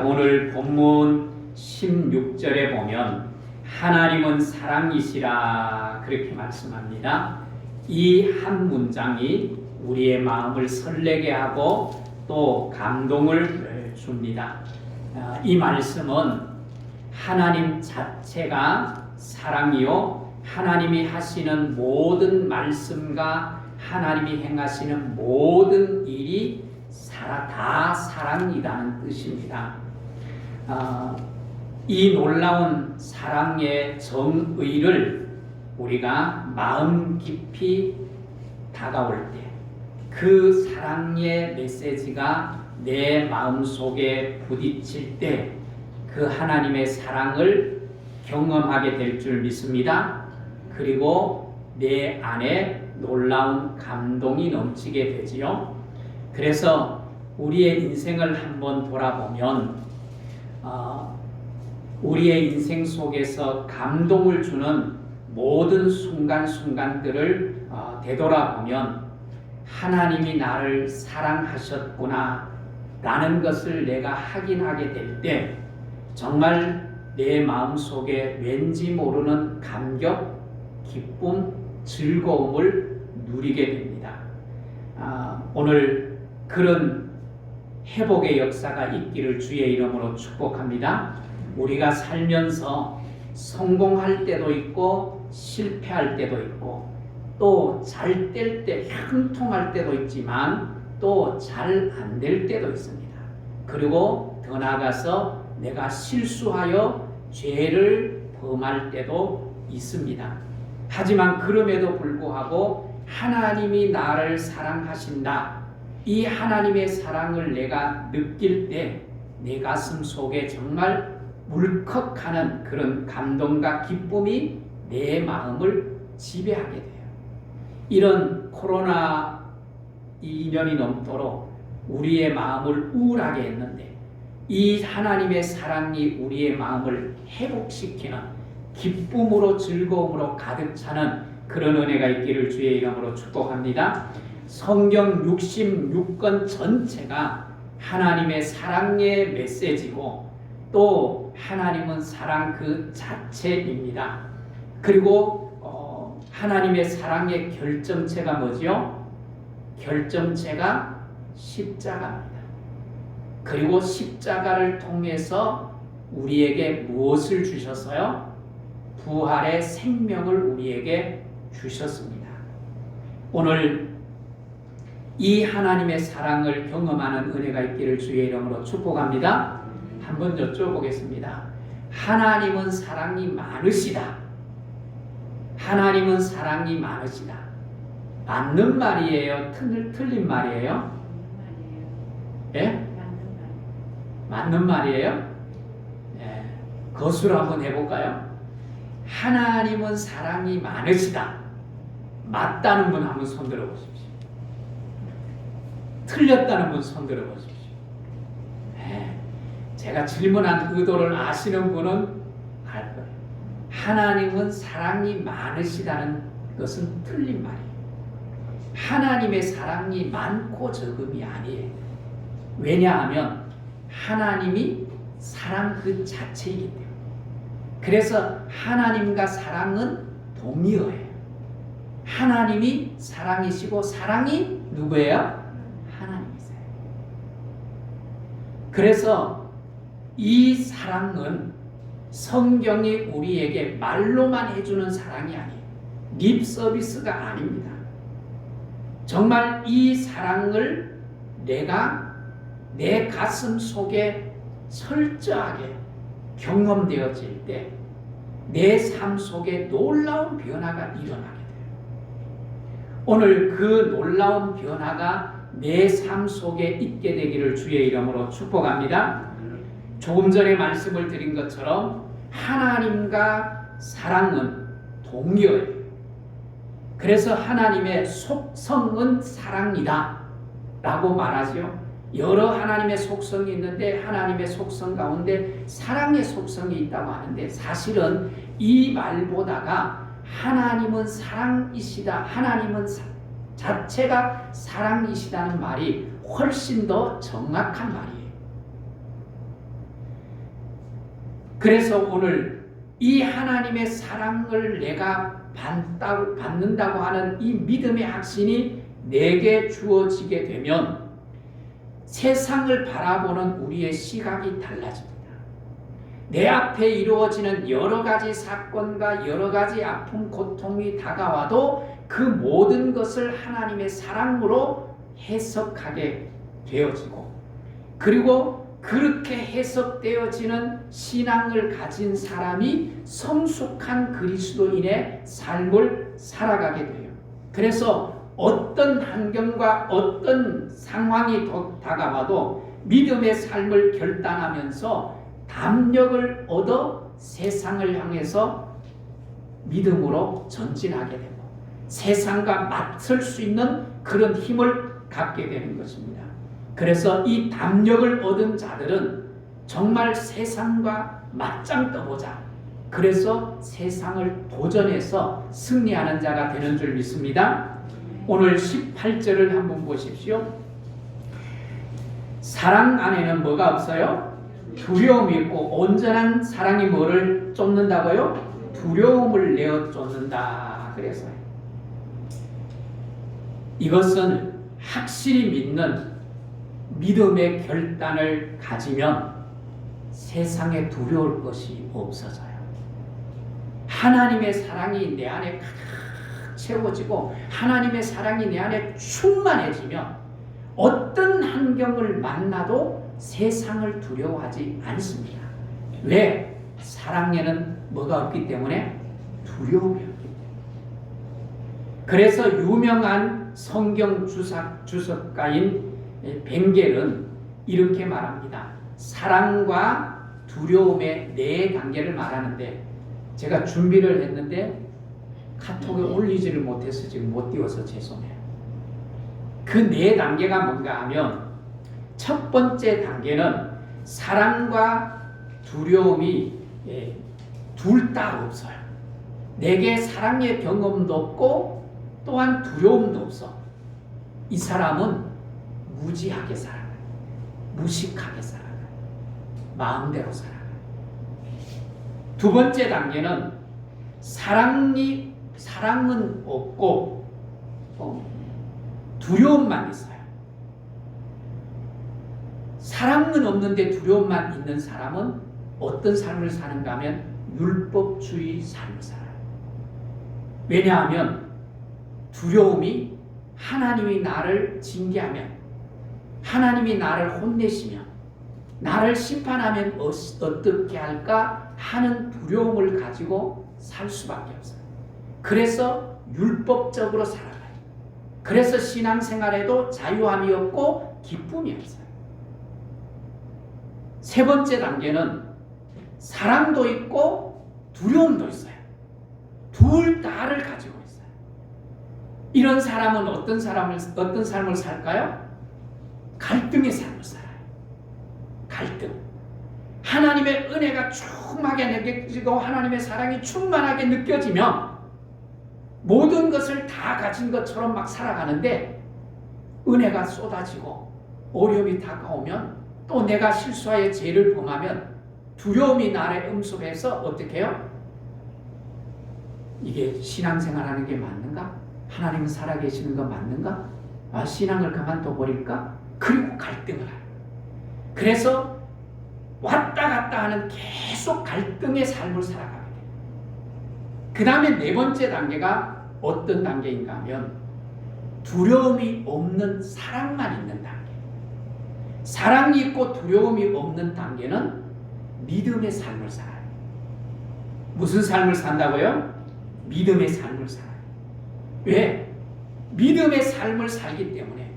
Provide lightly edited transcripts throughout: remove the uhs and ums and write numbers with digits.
오늘 본문 16절에 보면 하나님은 사랑이시라 그렇게 말씀합니다. 이 한 문장이 우리의 마음을 설레게 하고 또 감동을 줍니다. 이 말씀은 하나님 자체가 사랑이요, 하나님이 하시는 모든 말씀과 하나님이 행하시는 모든 일이 다 사랑이라는 뜻입니다. 이 놀라운 사랑의 정의를 우리가 마음 깊이 다가올 때, 그 사랑의 메시지가 내 마음속에 부딪힐 때 그 하나님의 사랑을 경험하게 될 줄 믿습니다. 그리고 내 안에 놀라운 감동이 넘치게 되지요. 그래서 우리의 인생을 한번 돌아보면 우리의 인생 속에서 감동을 주는 모든 순간순간들을 되돌아보면 하나님이 나를 사랑하셨구나 라는 것을 내가 확인하게 될 때 정말 내 마음속에 왠지 모르는 감격, 기쁨, 즐거움을 누리게 됩니다. 오늘 그런 회복의 역사가 있기를 주의 이름으로 축복합니다. 우리가 살면서 성공할 때도 있고 실패할 때도 있고 또 잘 될 때 형통할 때도 있지만 또 잘 안 될 때도 있습니다. 그리고 더 나아가서 내가 실수하여 죄를 범할 때도 있습니다. 하지만 그럼에도 불구하고 하나님이 나를 사랑하신다. 이 하나님의 사랑을 내가 느낄 때 내 가슴 속에 정말 울컥하는 그런 감동과 기쁨이 내 마음을 지배하게 돼요. 이런 코로나 2년이 넘도록 우리의 마음을 우울하게 했는데 이 하나님의 사랑이 우리의 마음을 회복시키는 기쁨으로 즐거움으로 가득 차는 그런 은혜가 있기를 주의 이름으로 축복합니다. 성경 66권 전체가 하나님의 사랑의 메시지고 또 하나님은 사랑 그 자체입니다. 그리고 하나님의 사랑의 결정체가 뭐죠? 결정체가 십자가입니다. 그리고 십자가를 통해서 우리에게 무엇을 주셨어요? 부활의 생명을 우리에게 주셨습니다. 오늘 이 하나님의 사랑을 경험하는 은혜가 있기를 주의 이름으로 축복합니다. 한번 여쭤보겠습니다. 하나님은 사랑이 많으시다. 하나님은 사랑이 많으시다. 맞는 말이에요? 틀린 말이에요? 예? 맞는 말이에요? 예. 거수로 한번 해볼까요? 하나님은 사랑이 많으시다. 맞다는 분 한번 손 들어보십시오. 틀렸다는 분 손 들어보십시오. 예. 제가 질문한 의도를 아시는 분은 알 거예요. 하나님은 사랑이 많으시다는 것은 틀린 말이에요. 하나님의 사랑이 많고 적음이 아니에요. 왜냐하면 하나님이 사랑 그 자체이기 때문에. 그래서 하나님과 사랑은 동의어예요. 하나님이 사랑이시고 사랑이 누구예요? 하나님이세요. 그래서 이 사랑은 성경이 우리에게 말로만 해주는 사랑이 아니에요. 립 서비스가 아닙니다. 정말 이 사랑을 내가 내 가슴 속에 철저하게 경험되어질 때 내 삶 속에 놀라운 변화가 일어나게 돼요. 오늘 그 놀라운 변화가 내 삶 속에 있게 되기를 주의 이름으로 축복합니다. 조금 전에 말씀을 드린 것처럼 하나님과 사랑은 동의어예요. 그래서 하나님의 속성은 사랑이다 라고 말하죠. 여러 하나님의 속성이 있는데 하나님의 속성 가운데 사랑의 속성이 있다고 하는데 사실은 이 말보다가 하나님은 사랑이시다, 하나님은 자체가 사랑이시다는 말이 훨씬 더 정확한 말이에요. 그래서 오늘 이 하나님의 사랑을 내가 받는다고 하는 이 믿음의 확신이 내게 주어지게 되면 세상을 바라보는 우리의 시각이 달라집니다. 내 앞에 이루어지는 여러 가지 사건과 여러 가지 아픔, 고통이 다가와도 그 모든 것을 하나님의 사랑으로 해석하게 되어지고, 그리고 그렇게 해석되어지는 신앙을 가진 사람이 성숙한 그리스도인의 삶을 살아가게 돼요. 그래서 어떤 환경과 어떤 상황이 다가와도 믿음의 삶을 결단하면서 담력을 얻어 세상을 향해서 믿음으로 전진하게 되고 세상과 맞설 수 있는 그런 힘을 갖게 되는 것입니다. 그래서 이 담력을 얻은 자들은 정말 세상과 맞짱 떠보자. 그래서 세상을 도전해서 승리하는 자가 되는 줄 믿습니다. 오늘 18절을 한번 보십시오. 사랑 안에는 뭐가 없어요? 두려움이 있고 온전한 사랑이 뭐를 쫓는다고요? 두려움을 내어 쫓는다. 그래서 이것은 확실히 믿는 믿음의 결단을 가지면 세상에 두려울 것이 없어져요. 하나님의 사랑이 내 안에 가득 채워지고 하나님의 사랑이 내 안에 충만해지면 어떤 환경을 만나도 세상을 두려워하지 않습니다. 왜? 사랑에는 뭐가 없기 때문에? 두려움이 없기 때문에. 그래서 유명한 성경 주석가인 벵겔은 이렇게 말합니다. 사랑과 두려움의 4단계를 말하는데 제가 준비를 했는데 카톡에 올리지를 못해서 지금 못 띄워서 죄송해요. 그 4단계가 뭔가 하면 첫 번째 단계는 사랑과 두려움이 둘 다 없어요. 내게 사랑의 경험도 없고 또한 두려움도 없어. 이 사람은 무지하게 살아가요. 무식하게 살아가요. 마음대로 살아가요. 두 번째 단계는 사랑은 없고 두려움만 있어요. 사랑은 없는데 두려움만 있는 사람은 어떤 삶을 사는가 하면 율법주의 삶을 살아요. 왜냐하면 두려움이 하나님이 나를 징계하면, 하나님이 나를 혼내시면, 나를 심판하면 어떻게 할까 하는 두려움을 가지고 살 수밖에 없어요. 그래서 율법적으로 살아가요. 그래서 신앙생활에도 자유함이 없고 기쁨이 없어요. 세 번째 단계는 사랑도 있고 두려움도 있어요. 둘 다를 가지고 있어요. 이런 사람은 어떤 삶을 살까요? 갈등의 삶을 살아요. 갈등. 하나님의 은혜가 충만하게 느껴지고 하나님의 사랑이 충만하게 느껴지면 모든 것을 다 가진 것처럼 막 살아가는데 은혜가 쏟아지고 어려움이 다가오면 또 내가 실수하여 죄를 범하면 두려움이 나를 음습해서 어떻게 해요? 이게 신앙생활하는 게 맞는가? 하나님은 살아계시는 거 맞는가? 신앙을 그만둬 버릴까? 그리고 갈등을 해요. 그래서 왔다 갔다 하는 계속 갈등의 삶을 살아가게 돼요. 그 다음에 네 번째 단계가 어떤 단계인가 하면 두려움이 없는 사랑만 있는 단계. 사랑이 있고 두려움이 없는 단계는 믿음의 삶을 살아요. 무슨 삶을 산다고요? 믿음의 삶을 살아요. 왜? 믿음의 삶을 살기 때문에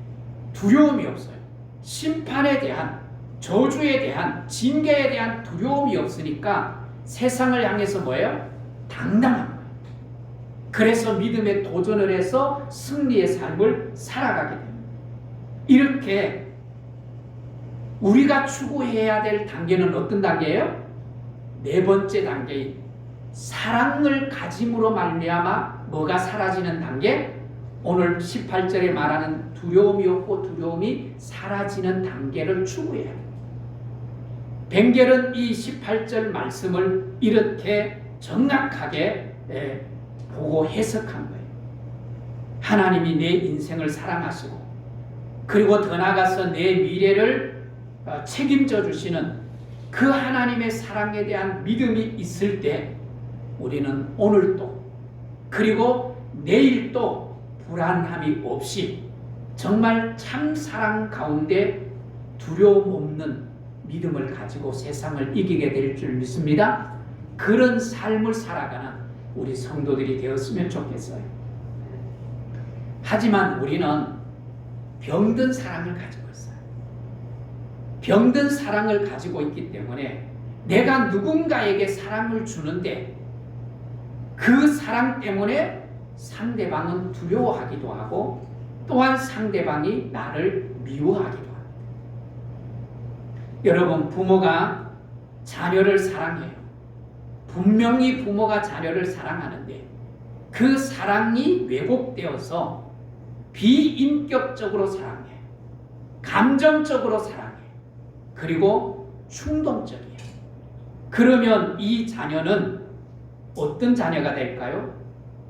두려움이 없어요. 심판에 대한, 저주에 대한, 징계에 대한 두려움이 없으니까 세상을 향해서 뭐예요? 당당한 거예요. 그래서 믿음에 도전을 해서 승리의 삶을 살아가게 됩니다. 이렇게 우리가 추구해야 될 단계는 어떤 단계예요? 네 번째 단계인 사랑을 가짐으로 말미암아 뭐가 사라지는 단계? 오늘 18절에 말하는 두려움이 없고 두려움이 사라지는 단계를 추구해야 해요. 벵겔은 이 18절 말씀을 이렇게 정확하게 보고 해석한 거예요. 하나님이 내 인생을 사랑하시고 그리고 더 나아가서 내 미래를 책임져 주시는 그 하나님의 사랑에 대한 믿음이 있을 때 우리는 오늘도 그리고 내일도 불안함이 없이 정말 참 사랑 가운데 두려움 없는 믿음을 가지고 세상을 이기게 될 줄 믿습니다. 그런 삶을 살아가는 우리 성도들이 되었으면 좋겠어요. 하지만 우리는 병든 사랑을 가지고 있어요. 병든 사랑을 가지고 있기 때문에 내가 누군가에게 사랑을 주는데 그 사랑 때문에 상대방은 두려워하기도 하고 또한 상대방이 나를 미워하기도 합니다. 여러분, 부모가 자녀를 사랑해요. 분명히 부모가 자녀를 사랑하는데 그 사랑이 왜곡되어서 비인격적으로 사랑해, 감정적으로 사랑해, 그리고 충동적이에요. 그러면 이 자녀는 어떤 자녀가 될까요?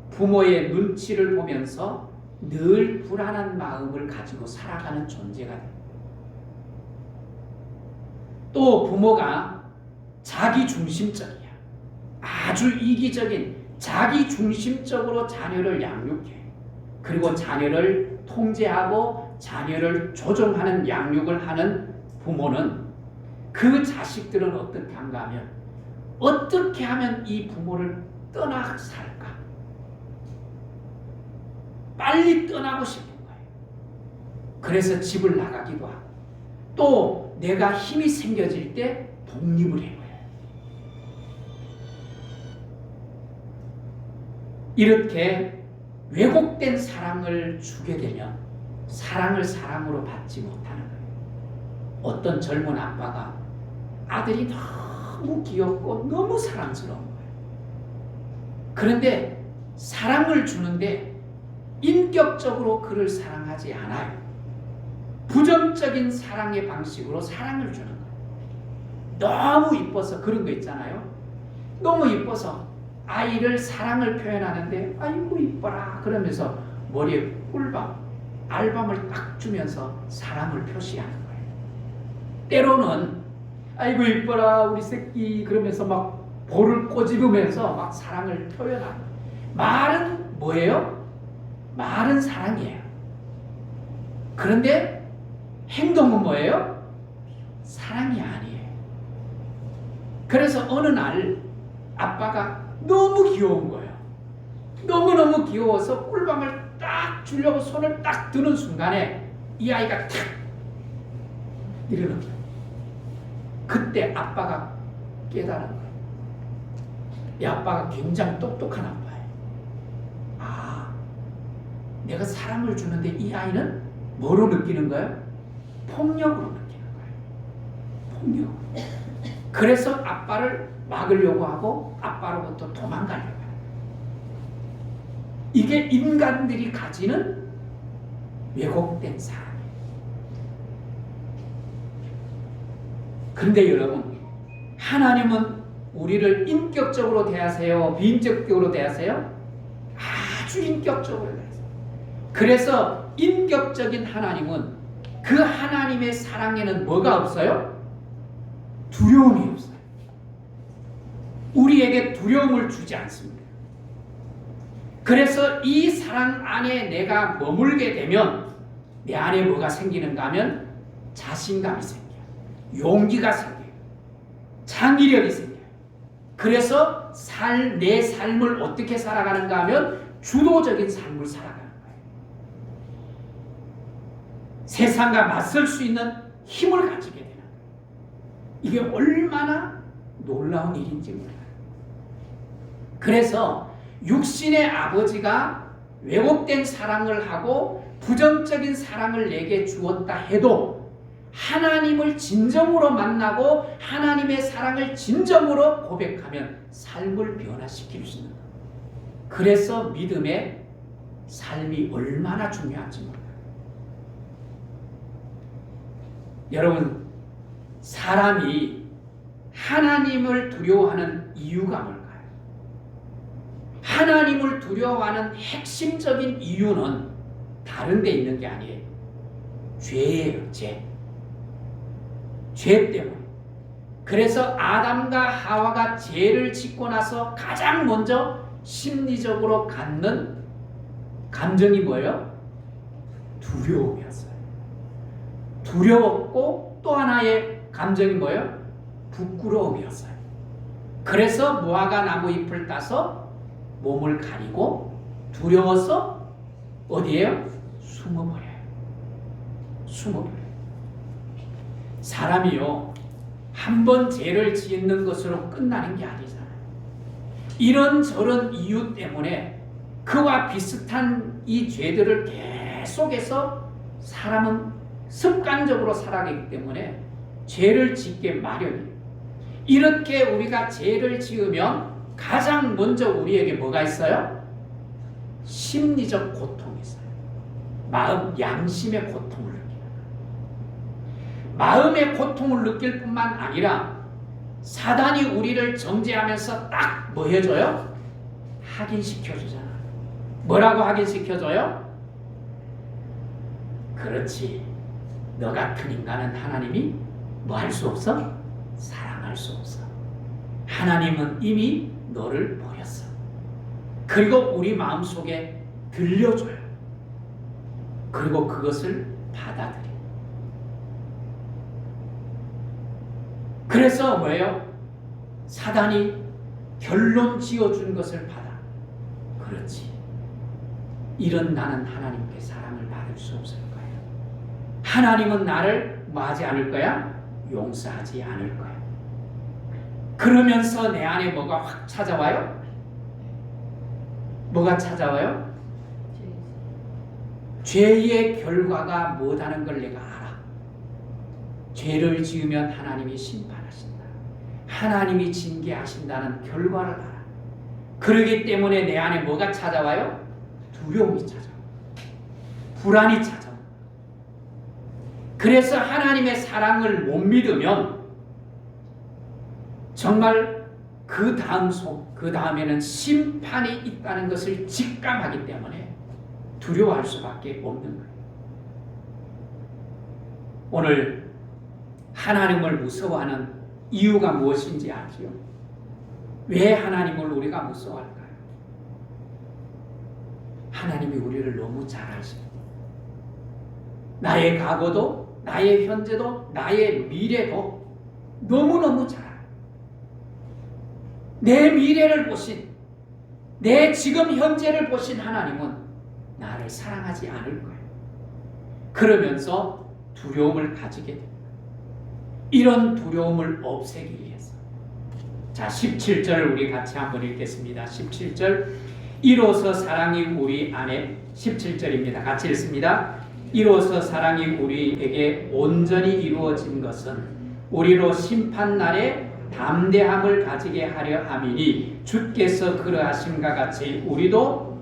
부모의 눈치를 보면서 늘 불안한 마음을 가지고 살아가는 존재가 됩니다. 또 부모가 자기중심적이야. 아주 이기적인 자기중심적으로 자녀를 양육해. 그리고 자녀를 통제하고 자녀를 조종하는 양육을 하는 부모는 그 자식들은 어떻게 한가 하면 어떻게 하면 이 부모를 떠나 살까? 빨리 떠나고 싶은 거예요. 그래서 집을 나가기도 하고 또 내가 힘이 생겨질 때 독립을 해요. 이렇게 왜곡된 사랑을 주게 되면 사랑을 사랑으로 받지 못하는 거예요. 어떤 젊은 아빠가 아들이 너무 귀엽고 너무 사랑스러운 거예요. 그런데 사랑을 주는데 인격적으로 그를 사랑하지 않아요. 부정적인 사랑의 방식으로 사랑을 주는 거예요. 너무 이뻐서 그런 거 있잖아요. 너무 이뻐서 아이를 사랑을 표현하는데 아이고 이뻐라 그러면서 머리에 꿀밤, 알밤을 딱 주면서 사랑을 표시하는 거예요. 때로는 아이고 이뻐라 우리 새끼 그러면서 막 볼을 꼬집으면서 막 사랑을 표현하는 거예요. 말은 뭐예요? 말은 사랑이에요. 그런데 행동은 뭐예요? 사랑이 아니에요. 그래서 어느 날 아빠가 너무 귀여운 거예요. 너무너무 귀여워서 꿀밤을 딱 주려고 손을 딱 드는 순간에 이 아이가 탁 이러는 거예요. 그때 아빠가 깨달은 거예요. 이 아빠가 굉장히 똑똑한 아빠예요. 아, 내가 사랑을 주는데 이 아이는 뭐로 느끼는 거예요? 폭력으로 느끼는 거예요. 폭력. 그래서 아빠를 막으려고 하고 아빠로부터 도망가려고 해요. 이게 인간들이 가지는 왜곡된 사랑이에요. 그런데 여러분, 하나님은 우리를 인격적으로 대하세요? 비인격적으로 대하세요? 아주 인격적으로 대하세요. 그래서 인격적인 하나님은 그 하나님의 사랑에는 뭐가 없어요? 두려움이 없어요. 우리에게 두려움을 주지 않습니다. 그래서 이 사랑 안에 내가 머물게 되면 내 안에 뭐가 생기는가 하면 자신감이 생겨요. 용기가 생겨요. 창의력이 생겨요. 그래서 내 삶을 어떻게 살아가는가 하면 주도적인 삶을 살아가는 거예요. 세상과 맞설 수 있는 힘을 가지게 되는 거예요. 이게 얼마나 놀라운 일인지 몰라요. 그래서 육신의 아버지가 왜곡된 사랑을 하고 부정적인 사랑을 내게 주었다 해도 하나님을 진정으로 만나고 하나님의 사랑을 진정으로 고백하면 삶을 변화시킬 수 있는 거예요. 그래서 믿음의 삶이 얼마나 중요한지 몰라요. 여러분, 사람이 하나님을 두려워하는 이유가 뭘까요? 하나님을 두려워하는 핵심적인 이유는 다른 데 있는 게 아니에요. 죄예요. 죄 때문에. 그래서 아담과 하와가 죄를 짓고 나서 가장 먼저 심리적으로 갖는 감정이 뭐예요? 두려움이었어요. 두려웠고 또 하나의 감정이 뭐예요? 부끄러움이었어요. 그래서 무화과 나무 잎을 따서 몸을 가리고 두려워서 어디에요? 숨어버려요. 사람이요, 한 번 죄를 짓는 것으로 끝나는 게 아니잖아요. 이런저런 이유 때문에 그와 비슷한 이 죄들을 계속해서 사람은 습관적으로 살아가기 때문에 죄를 짓게 마련이에요. 이렇게 우리가 죄를 지으면 가장 먼저 우리에게 뭐가 있어요? 심리적 고통이 있어요. 마음, 양심의 고통을 느끼는 거예요. 마음의 고통을 느낄 뿐만 아니라 사단이 우리를 정죄하면서 딱 뭐 해줘요? 확인시켜주잖아. 뭐라고 확인시켜줘요? 그렇지. 너 같은 인간은 하나님이 뭐 할 수 없어? 사랑할 수 없어. 하나님은 이미 너를 버렸어. 그리고 우리 마음속에 들려줘요. 그리고 그것을 받아들여. 그래서 뭐예요? 사단이 결론 지어준 것을 받아. 그렇지. 이런 나는 하나님께 사랑을 받을 수 없을 거야. 하나님은 나를 뭐 하지 않을 거야? 용서하지 않을 거야. 그러면서 내 안에 뭐가 확 찾아와요? 뭐가 찾아와요? 죄의 결과가 뭐다는 걸 내가 알아. 죄를 지으면 하나님이 심판하신다. 하나님이 징계하신다는 결과를 알아. 그러기 때문에 내 안에 뭐가 찾아와요? 두려움이 찾아와. 불안이 찾아와. 그래서 하나님의 사랑을 못 믿으면 정말 그 다음에는 심판이 있다는 것을 직감하기 때문에 두려워할 수밖에 없는 거예요. 오늘 하나님을 무서워하는 이유가 무엇인지 아지요? 왜 하나님을 우리가 무서워할까요? 하나님이 우리를 너무 잘 아십니다. 나의 과거도, 나의 현재도, 나의 미래도 너무너무 잘 알아요. 내 미래를 보신, 내 지금 현재를 보신 하나님은 나를 사랑하지 않을 거예요. 그러면서 두려움을 가지게 됩니다. 이런 두려움을 없애기 위해서. 자, 17절 우리 같이 한번 읽겠습니다. 17절. 이로써 사랑이 우리 안에, 17절입니다. 같이 읽습니다. 이로써 사랑이 우리에게 온전히 이루어진 것은 우리로 심판날에 담대함을 가지게 하려 함이니 주께서 그러하심과 같이 우리도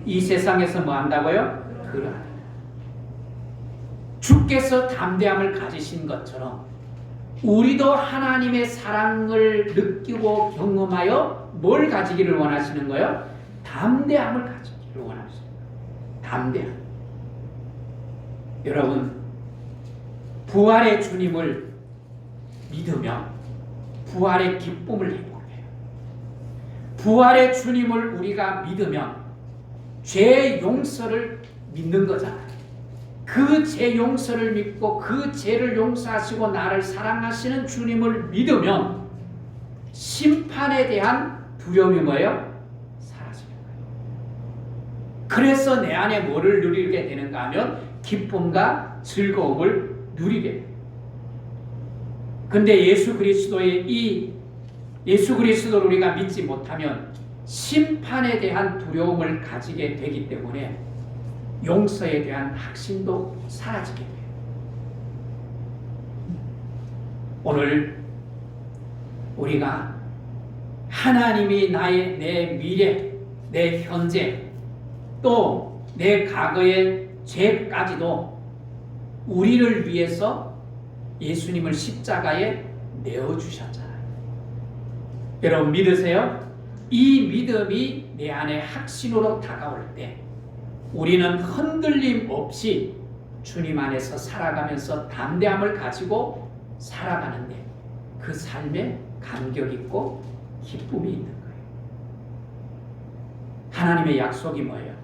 이 세상에서 뭐 한다고요? 그러하다. 주께서 담대함을 가지신 것처럼 우리도 하나님의 사랑을 느끼고 경험하여 뭘 가지기를 원하시는 거예요? 담대함을 가지기를 원하시는 거예요. 담대함. 여러분, 부활의 주님을 믿으면 부활의 기쁨을 회복해요. 부활의 주님을 우리가 믿으면 죄 용서를 믿는 거잖아요. 그 죄 용서를 믿고 그 죄를 용서하시고 나를 사랑하시는 주님을 믿으면 심판에 대한 두려움이 뭐예요? 사라지는 거예요. 그래서 내 안에 뭐를 누리게 되는가 하면 기쁨과 즐거움을 누리게 돼요. 근데 예수 그리스도를 우리가 믿지 못하면 심판에 대한 두려움을 가지게 되기 때문에 용서에 대한 확신도 사라지게 돼요. 오늘 우리가 하나님이 내 미래, 내 현재, 또 내 과거의 죄까지도 우리를 위해서 예수님을 십자가에 내어주셨잖아요. 여러분 믿으세요? 이 믿음이 내 안에 확신으로 다가올 때 우리는 흔들림 없이 주님 안에서 살아가면서 담대함을 가지고 살아가는데 그 삶에 감격 있고 기쁨이 있는 거예요. 하나님의 약속이 뭐예요?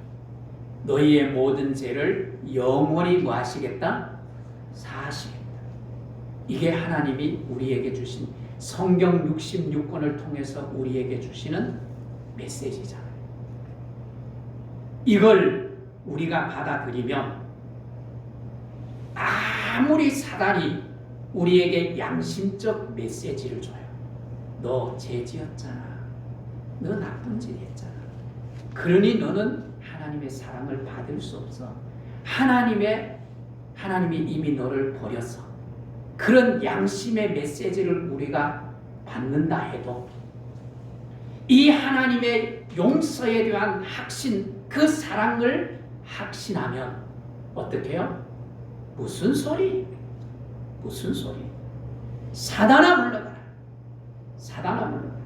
너희의 모든 죄를 영원히 뭐 하시겠다? 사하시겠다. 이게 하나님이 우리에게 주신 성경 66권을 통해서 우리에게 주시는 메시지잖아요. 이걸 우리가 받아들이면 아무리 사단이 우리에게 양심적 메시지를 줘요. 너 죄 지었잖아. 너 나쁜 짓 했잖아. 그러니 너는 하나님의 사랑을 받을 수 없어. 하나님이 이미 너를 버렸어. 그런 양심의 메시지를 우리가 받는다 해도 이 하나님의 용서에 대한 확신, 그 사랑을 확신하면 어떻게 해요? 무슨 소리? 무슨 소리? 사단아 물러가라. 사단아 물러가라.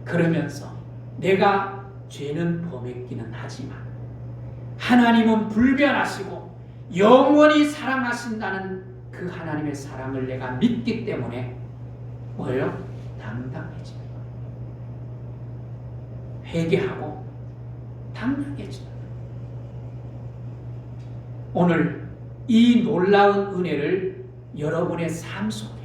그러면서 내가 죄는 범했기는 하지만 하나님은 불변하시고 영원히 사랑하신다는 그 하나님의 사랑을 내가 믿기 때문에 뭐예요? 당당해집니다. 회개하고 당당해집니다. 오늘 이 놀라운 은혜를 여러분의 삶 속에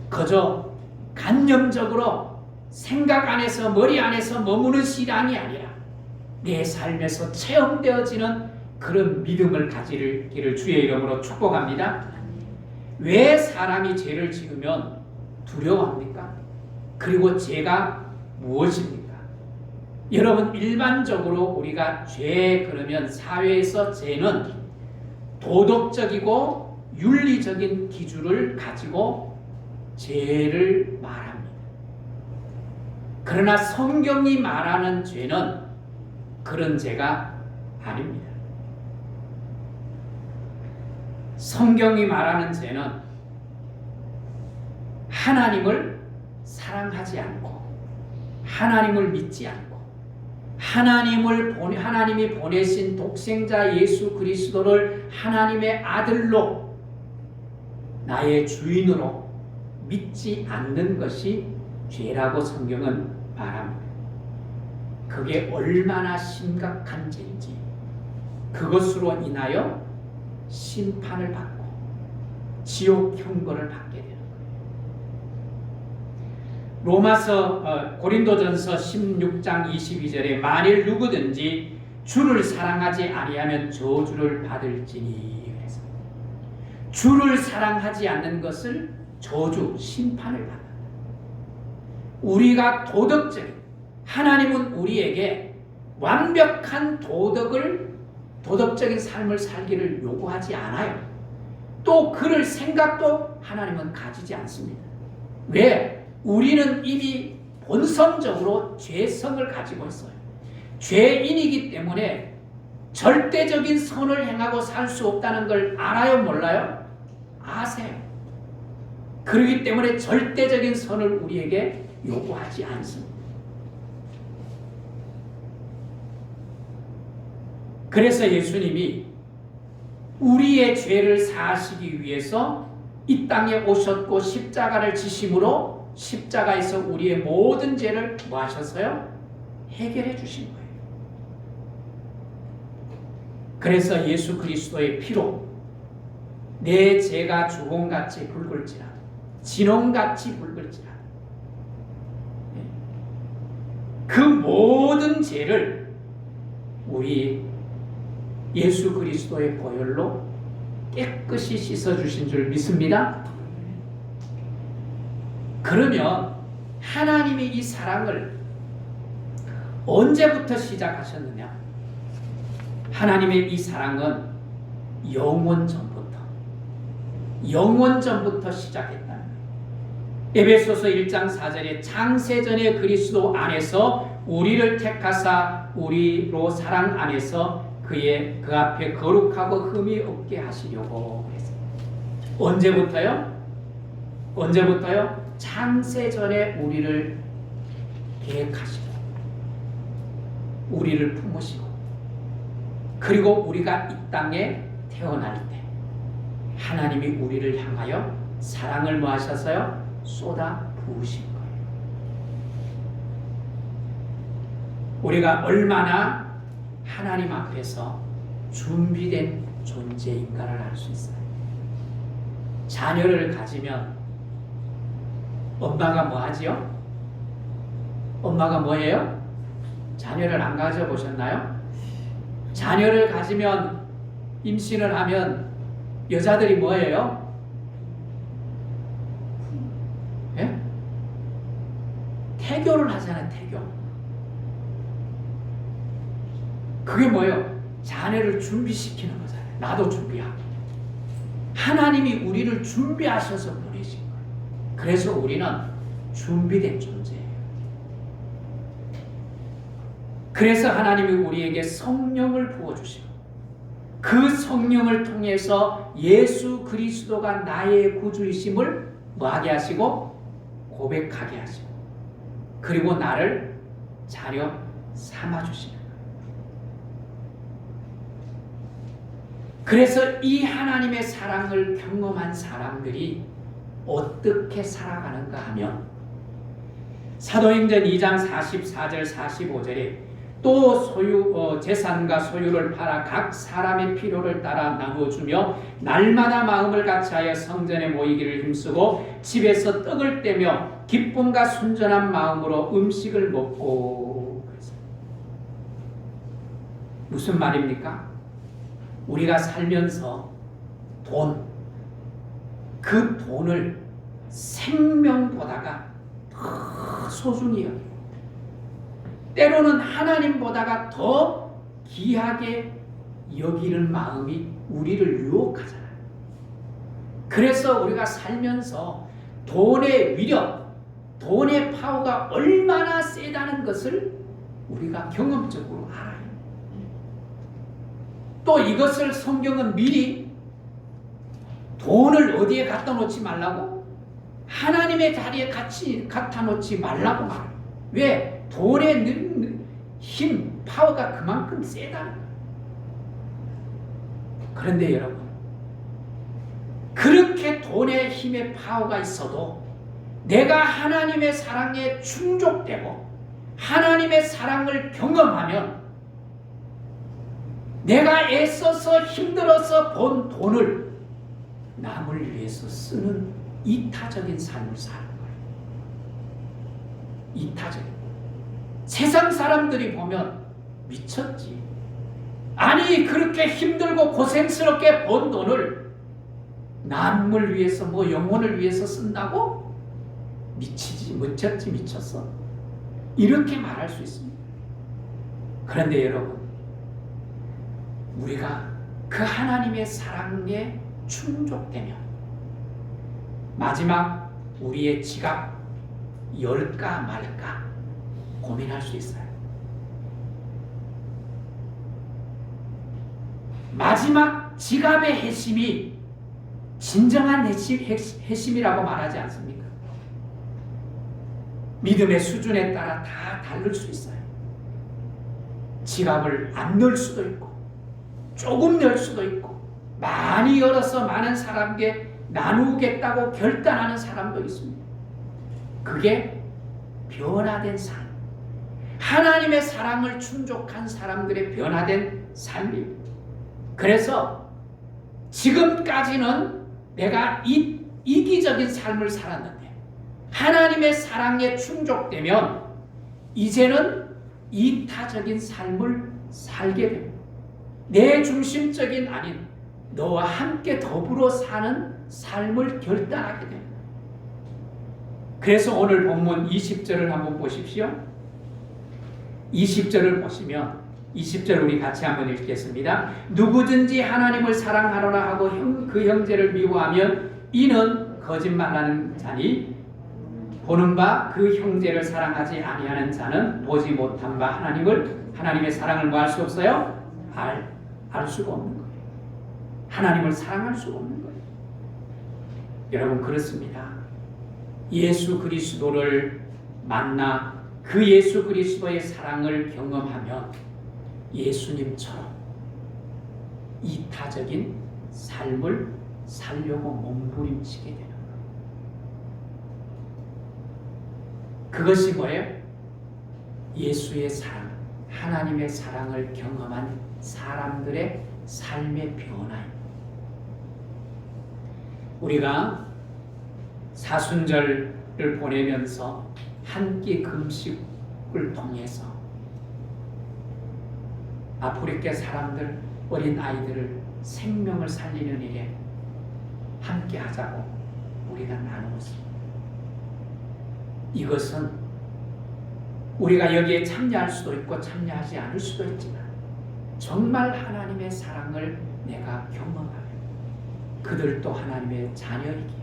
그저 간념적으로 생각 안에서 머리 안에서 머무는 신앙이 아니라 내 삶에서 체험되어지는 그런 믿음을 가지기를 주의 이름으로 축복합니다. 왜 사람이 죄를 지으면 두려워합니까? 그리고 죄가 무엇입니까? 여러분 일반적으로 우리가 죄 그러면 사회에서 죄는 도덕적이고 윤리적인 기준을 가지고 죄를 말합니다. 그러나 성경이 말하는 죄는 그런 죄가 아닙니다. 성경이 말하는 죄는 하나님을 사랑하지 않고 하나님을 믿지 않고 하나님이 보내신 독생자 예수 그리스도를 하나님의 아들로 나의 주인으로 믿지 않는 것이 죄라고 성경은 말합니다. 그게 얼마나 심각한 죄인지 그것으로 인하여 심판을 받고 지옥 형벌을 받게 되는 거예요. 로마서 고린도전서 16장 22절에 만일 누구든지 주를 사랑하지 아니하면 저주를 받을지니 그래서 주를 사랑하지 않는 것을 저주, 심판을 받는다. 우리가 도덕적인 하나님은 우리에게 완벽한 도덕적인 삶을 살기를 요구하지 않아요. 또 그럴 생각도 하나님은 가지지 않습니다. 왜? 우리는 이미 본성적으로 죄성을 가지고 있어요. 죄인이기 때문에 절대적인 선을 행하고 살 수 없다는 걸 알아요? 몰라요? 아세요. 그렇기 때문에 절대적인 선을 우리에게 요구하지 않습니다. 그래서 예수님이 우리의 죄를 사하시기 위해서 이 땅에 오셨고 십자가를 지심으로 십자가에서 우리의 모든 죄를 뭐 하셨어요? 해결해 주신 거예요. 그래서 예수 그리스도의 피로 내 죄가 주홍같이 붉을지라도 진홍같이 붉을지라도 그 모든 죄를 우리 예수 그리스도의 보혈로 깨끗이 씻어주신 줄 믿습니다. 그러면 하나님이 이 사랑을 언제부터 시작하셨느냐? 하나님의 이 사랑은 영원 전부터 시작했다는 거예요. 에베소서 1장 4절에 창세전에 그리스도 안에서 우리를 택하사 우리로 사랑 안에서 그 앞에 거룩하고 흠이 없게 하시려고 했어요. 언제부터요? 창세 전에 우리를 계획하시고 우리를 품으시고 그리고 우리가 이 땅에 태어날 때 하나님이 우리를 향하여 사랑을 뭐 하셔서요? 쏟아 부으신 거예요. 우리가 얼마나 하나님 앞에서 준비된 존재인가를 알 수 있어요. 자녀를 가지면 엄마가 뭐 하지요? 엄마가 뭐예요? 자녀를 안 가져보셨나요? 자녀를 가지면 임신을 하면 여자들이 뭐예요? 예? 태교를 하잖아요. 태교. 그게 뭐예요? 자녀를 준비시키는 거잖아요. 나도 준비하고. 하나님이 우리를 준비하셔서 보내신 거예요. 그래서 우리는 준비된 존재예요. 그래서 하나님이 우리에게 성령을 부어주시고 그 성령을 통해서 예수 그리스도가 나의 구주이심을 뭐하게 하시고 고백하게 하시고 그리고 나를 자녀 삼아주시는 거예요. 그래서 이 하나님의 사랑을 경험한 사람들이 어떻게 살아가는가 하면 사도행전 2장 44절 45절에 또 재산과 소유를 팔아 각 사람의 필요를 따라 나누어주며 날마다 마음을 같이하여 성전에 모이기를 힘쓰고 집에서 떡을 떼며 기쁨과 순전한 마음으로 음식을 먹고. 무슨 말입니까? 우리가 살면서 그 돈을 생명보다가 더 소중히 여기고 때로는 하나님보다가 더 귀하게 여기는 마음이 우리를 유혹하잖아요. 그래서 우리가 살면서 돈의 위력, 돈의 파워가 얼마나 세다는 것을 우리가 경험적으로 알아요. 또 이것을 성경은 미리 돈을 어디에 갖다 놓지 말라고? 하나님의 자리에 갖다 놓지 말라고 말해요. 왜? 돈의 힘, 파워가 그만큼 세다는 거예요. 그런데 여러분, 그렇게 돈의 힘의 파워가 있어도 내가 하나님의 사랑에 충족되고 하나님의 사랑을 경험하면 내가 애써서 힘들어서 번 돈을 남을 위해서 쓰는 이타적인 삶을 사는 거예요. 이타적인. 세상 사람들이 보면 미쳤지. 아니 그렇게 힘들고 고생스럽게 번 돈을 남을 위해서 뭐 영혼을 위해서 쓴다고? 미치지. 미쳤지 미쳤어. 이렇게 말할 수 있습니다. 그런데 여러분 우리가 그 하나님의 사랑에 충족되면 마지막 우리의 지갑 열까 말까 고민할 수 있어요. 마지막 지갑의 핵심이 진정한 핵심이라고 말하지 않습니까? 믿음의 수준에 따라 다 다를 수 있어요. 지갑을 안 넣을 수도 있고 조금 넣을 수도 있고 많이 열어서 많은 사람에게 나누겠다고 결단하는 사람도 있습니다. 그게 변화된 삶, 하나님의 사랑을 충족한 사람들의 변화된 삶입니다. 그래서 지금까지는 내가 이기적인 삶을 살았는데 하나님의 사랑에 충족되면 이제는 이타적인 삶을 살게 됩니다. 내 중심적인 아닌 너와 함께 더불어 사는 삶을 결단하게 됩니다. 그래서 오늘 본문 20절을 한번 보십시오. 20절을 보시면 20절 우리 같이 한번 읽겠습니다. 누구든지 하나님을 사랑하노라 하고 그 형제를 미워하면 이는 거짓말하는 자니 보는 바 그 형제를 사랑하지 아니하는 자는 보지 못한 바 하나님의 사랑을 뭐 할 수 없어요? 알 수가 없는 거예요. 하나님을 사랑할 수가 없는 거예요. 여러분 그렇습니다. 예수 그리스도를 만나 그 예수 그리스도의 사랑을 경험하면 예수님처럼 이타적인 삶을 살려고 몸부림치게 되는 거예요. 그것이 뭐예요? 예수의 사랑, 하나님의 사랑을 경험한 사람들의 삶의 변화입니다. 우리가 사순절을 보내면서 한 끼 금식을 통해서 아프리카 사람들, 어린 아이들을 생명을 살리는 일에 함께 하자고 우리가 나누었습니다. 이것은 우리가 여기에 참여할 수도 있고 참여하지 않을 수도 있지만 정말 하나님의 사랑을 내가 경험하며 그들도 하나님의 자녀이기에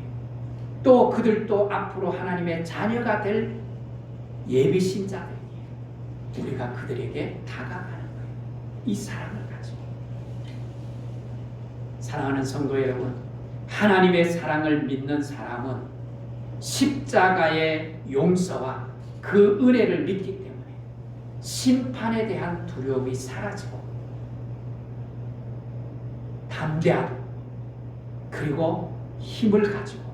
또 그들도 앞으로 하나님의 자녀가 될 예비신자들이기에 우리가 그들에게 다가가는 거예요. 이 사랑을 가지고. 사랑하는 성도 여러분, 하나님의 사랑을 믿는 사람은 십자가의 용서와 그 은혜를 믿기 때문에 심판에 대한 두려움이 사라지고 담대하고 그리고 힘을 가지고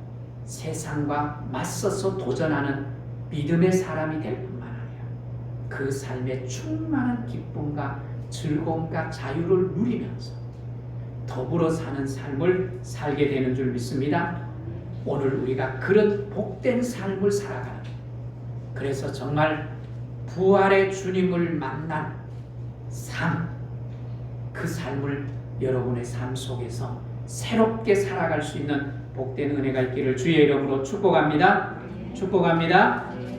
세상과 맞서서 도전하는 믿음의 사람이 될 뿐만 아니라 그 삶에 충만한 기쁨과 즐거움과 자유를 누리면서 더불어 사는 삶을 살게 되는 줄 믿습니다. 오늘 우리가 그런 복된 삶을 살아가는, 그래서 정말 부활의 주님을 만난 삶, 그 삶을 여러분의 삶 속에서 새롭게 살아갈 수 있는 복된 은혜가 있기를 주의 이름으로 축복합니다. 축복합니다.